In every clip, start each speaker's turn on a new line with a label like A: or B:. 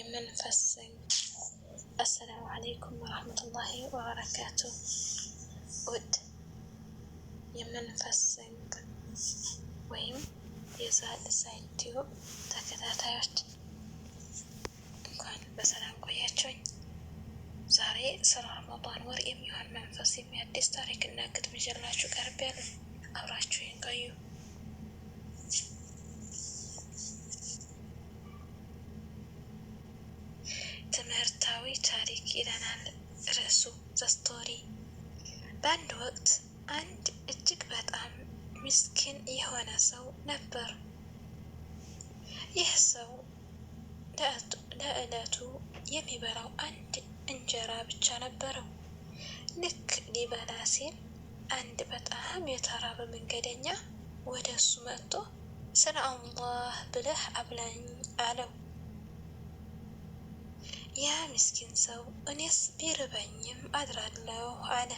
A: የምንፈስኝ አሰላሙ አለይኩም ወራህመቱላሂ ወበረካቱ። ውድ የምንፈስኝ ወይም የዛል ሳይድ ቲዩብ ተከታታዮች እንኳን በሰላም ቆያችሁኝ። ዛሬ ስለ ረመዳን ወር የሚሆን መንፈስ የሚያድስ ታሪክና ግጥም ይዤላችሁ ቀርቤያለሁ። አብራችሁኝ ቆዩ። ትምህርታዊ ታሪክ ይለናል ርዕሱ ዘስቶሪ። በአንድ ወቅት አንድ እጅግ በጣም ምስኪን የሆነ ሰው ነበር። ይህ ሰው ለዕለቱ የሚበላው አንድ እንጀራ ብቻ ነበረው። ልክ ሊበላ ሲል አንድ በጣም የተራበ መንገደኛ ወደ እሱ መጥቶ ስለ አላህ ብለህ አብላኝ አለው። ያ ምስኪን ሰው እኔስ ቢርበኝም አድራለሁ አለ።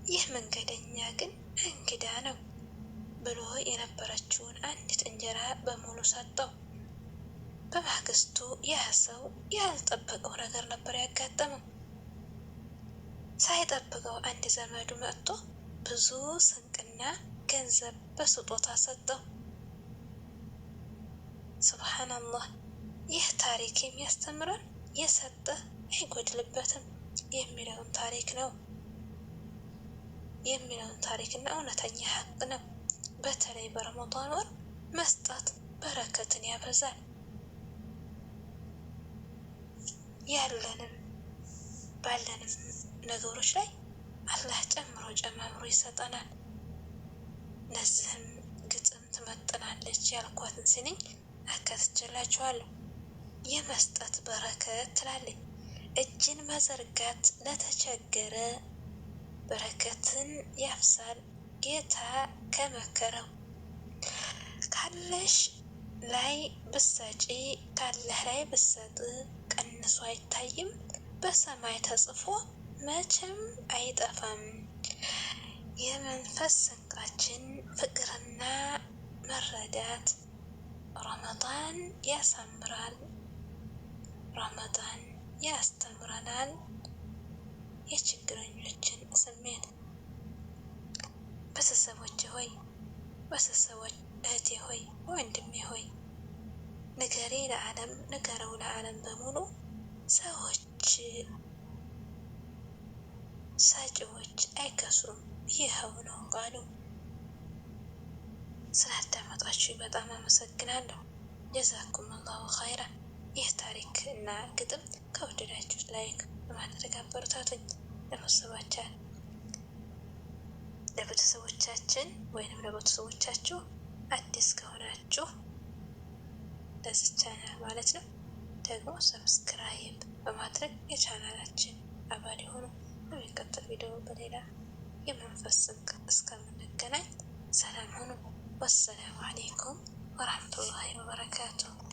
A: ይህ መንገደኛ ግን እንግዳ ነው ብሎ የነበረችውን አንዲት እንጀራ በሙሉ ሰጠው። በማግስቱ ያ ሰው ያልጠበቀው ነገር ነበር ያጋጠመው። ሳይጠብቀው አንድ ዘመዱ መጥቶ ብዙ ስንቅና ገንዘብ በስጦታ ሰጠው። ሱብሃንአላህ። ይህ ታሪክ የሚያስተምረን የሰጠ አይጎድልበትም የሚለውን ታሪክና እውነተኛ ሀቅ ነው። በተለይ በረመዳን ወር መስጠት በረከትን ያበዛል። ባለንም ነገሮች ላይ አላህ ጨምሮ ይሰጠናል። ለዚህም ግጥም ትመጥናለች ያልኳትን ስንኝ አካትቼላችኋለሁ። የመስጠት በረከት ትላለች። እጅን መዘርጋት ለተቸገረ በረከትን ያፍሳል ጌታ ከመከረው። ካለሽ ላይ ብሰጪ ካለህ ላይ ብሰጥ ቀንሶ አይታይም በሰማይ ተጽፎ መቼም አይጠፋም። የመንፈስ ስንቃችን ፍቅርና መረዳት ረመዳን ያሳምራል። ረመዳን ያስተምረናል የችግረኞችን ስሜት። ቤተሰቦቼ ሆይ እህቴ ሆይ ወንድሜ ሆይ ንገረው ለዓለም በሙሉ ሰጪዎች አይከስሩም ይኸው ነው ቃሉ። ስላዳመጣችሁ በጣም አመሰግናለሁ። ጀዛኩም አላሁ ኸይራን። ይህ ታሪክ እና ግጥም ከወደዳችሁ ላይክ በማድረግ አበረታቱኝ። ለቤተሰቦቻችን ወይንም ለቤተሰቦቻችሁ አዲስ ከሆናችሁ ለዚህ ቻናል ማለት ነው ደግሞ ሰብስክራይብ በማድረግ የቻናላችን አባል የሆኑ። በሚቀጥል ቪዲዮ በሌላ የመንፈስ ስንቅ እስከምንገናኝ ሰላም ሁኑ። ወሰላሙ አለይኩም ወራህመቱላሂ ወበረካቱሁ።